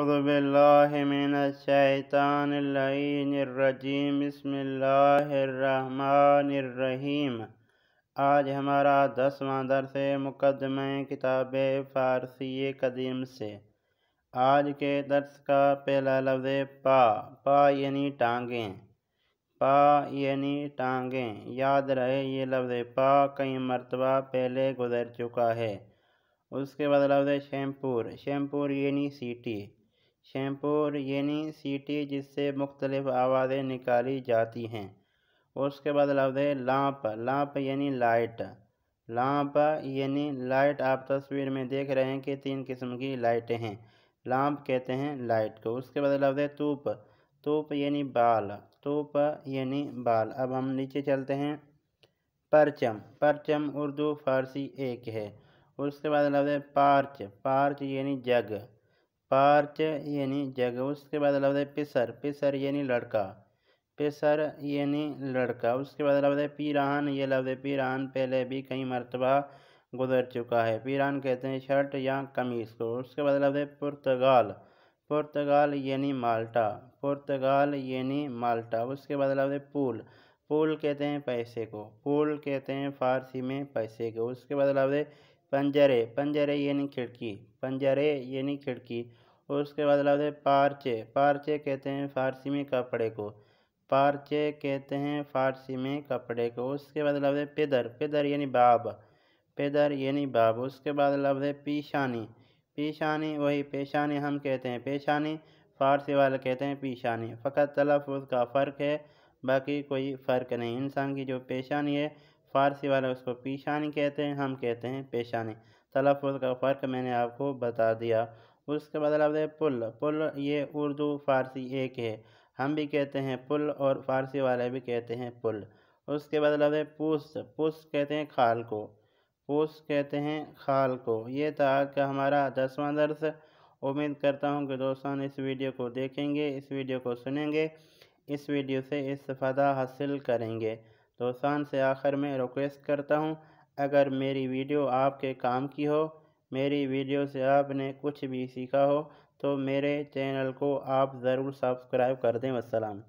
أعوذ بالله من الشیطان اللعین الرجیم بسم اللہ الرحمن الرحیم۔ آج ہمارا 10واں درس ہے مقدمہ کتاب فارسی قدیم سے۔ آج کے درس کا پہلا لفظ ہے پا۔ پا یعنی ٹانگیں، پا یعنی ٹانگیں۔ یاد رہے یہ لفظ پا کئی مرتبہ پہلے گزر چکا ہے۔ اس کے بعد لفظ شیمپور۔ شیمپور یعنی سیٹی، شیمپور یعنی سیٹی جس سے مختلف آوازیں نکالی جاتی ہیں۔ اس کے بعد لفظ لامپ۔ لامپ یعنی لائٹ، لامپ یعنی لائٹ۔ آپ تصویر میں دیکھ رہے ہیں کہ 3 قسم کی لائٹیں ہیں، لامپ کہتے ہیں لائٹ کو۔ اس کے بعد لفظ توپ۔ توپ یعنی بال، توپ یعنی بال۔ اب ہم نیچے چلتے ہیں۔ پرچم۔ پرچم اردو فارسی ایک ہے۔ اس کے بعد لفظ پارچ۔ پارچ یعنی جگ، پارچ یعنی جگ۔ اس کے بعد لفظ پسر۔ پسر یعنی لڑکا، پسر یعنی لڑکا۔ اس کے بعد لفظ پیراہن۔ یہ لفظ پیراہن پہلے بھی کئی مرتبہ گزر چکا ہے۔ پیراہن کہتے ہیں شرٹ یا قمیص کو۔ اس کے بعد لفظ پرتگال۔ پرتگال یعنی مالٹا، پرتگال یعنی مالٹا۔ اس کے بعد لفظ پول۔ پول کہتے ہیں پیسے کو، پول کہتے ہیں فارسی میں پیسے کو۔ اس کے بعد لفظ پنجرے۔ پنجرے یعنی کھڑکی، پنجرے یعنی کھڑکی۔ اس کے بعد لفظ پارچے۔ پارچے کہتے ہیں فارسی میں کپڑے کو، پارچے کہتے ہیں فارسی میں کپڑے کو۔ اس کے بعد لفظ پدر۔ پدر یعنی باب، پدر یعنی باب۔ اس کے بعد لفظ پیشانی۔ پیشانی وہی پیشانی ہم کہتے ہیں پیشانی، فارسی والے کہتے ہیں پیشانی۔ فقط تلفظ کا فرق ہے، باقی کوئی فرق نہیں۔ انسان کی جو پیشانی ہے فارسی والے اس کو پیشانی کہتے ہیں، ہم کہتے ہیں پیشانی۔ تلفظ کا فرق میں نے آپ کو بتا دیا۔ اس کے بعد لفظ پل۔ پل یہ اردو فارسی ایک ہے، ہم بھی کہتے ہیں پل اور فارسی والے بھی کہتے ہیں پل۔ اس کے بعد لفظ پوست۔ پوست کہتے ہیں کھال کو، پوست کہتے ہیں کھال کو۔ یہ تھا آج کا ہمارا 10واں درس۔ امید کرتا ہوں کہ دوستان اس ویڈیو کو دیکھیں گے، اس ویڈیو کو سنیں گے، اس ویڈیو سے استفادہ حاصل کریں گے۔ دوستان سے آخر میں ریکویسٹ کرتا ہوں، اگر میری ویڈیو آپ کے کام کی ہو، میری ویڈیو سے آپ نے کچھ بھی سیکھا ہو تو میرے چینل کو آپ ضرور سبسکرائب کر دیں۔ والسلام۔